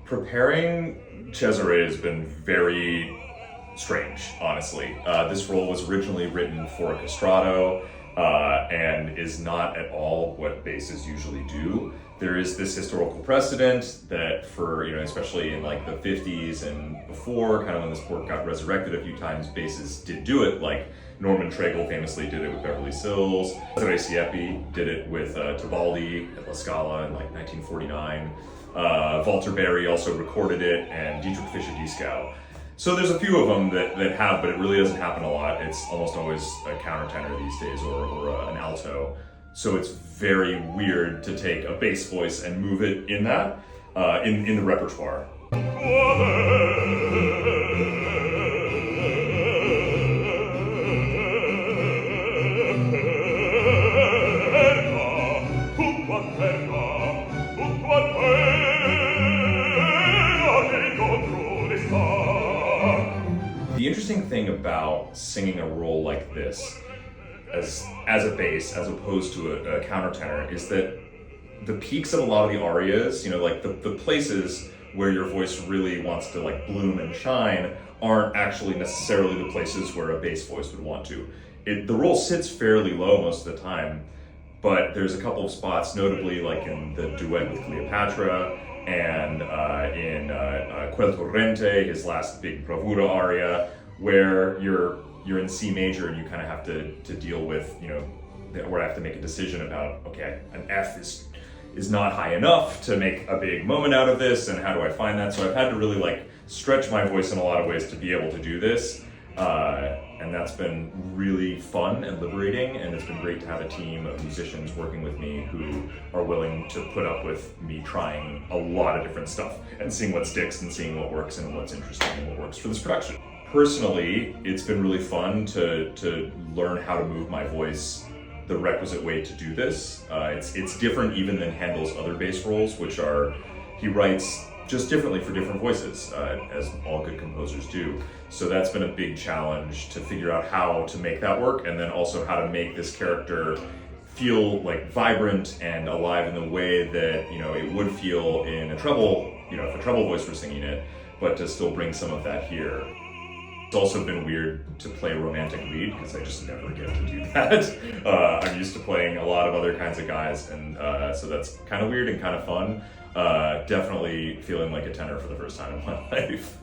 Preparing Cesare has been very strange, honestly. This role was originally written for a castrato and is not at all what basses usually do. There is this historical precedent that for, especially in like the 50s and before, kind of when this work got resurrected a few times, basses did do it, like Norman Tregel famously did it with Beverly Sills. Cesare Siepi did it with Tebaldi at La Scala in like 1949. Walter Berry also recorded it, and Dietrich Fischer-Dieskau. So there's a few of them that have, but it really doesn't happen a lot. It's almost always a countertenor these days, or an alto. So it's very weird to take a bass voice and move it in that, in the repertoire. The interesting thing about singing a role like this as a bass, as opposed to a countertenor, is that the peaks of a lot of the arias, like the places where your voice really wants to like bloom and shine, aren't actually necessarily the places where a bass voice would want to. The role sits fairly low most of the time, but there's a couple of spots, notably like in the duet with Cleopatra, and in Quel Torrente, his last big bravura aria, where you're in C major and you kind of have to deal with, where I have to make a decision about, okay, an F is not high enough to make a big moment out of this, and how do I find that? So I've had to really like stretch my voice in a lot of ways to be able to do this. And that's been really fun and liberating, and it's been great to have a team of musicians working with me who are willing to put up with me trying a lot of different stuff and seeing what sticks and seeing what works and what's interesting and what works for this production. Personally, it's been really fun to learn how to move my voice the requisite way to do this. It's different even than Handel's other bass roles, which are, he writes just differently for different voices, as all good composers do. So that's been a big challenge to figure out how to make that work, and then also how to make this character feel like vibrant and alive in the way that it would feel in a treble, if a treble voice were singing it, but to still bring some of that here. It's also been weird to play a romantic lead because I just never get to do that. I'm used to playing a lot of other kinds of guys, and so that's kind of weird and kind of fun. Definitely feeling like a tenor for the first time in my life.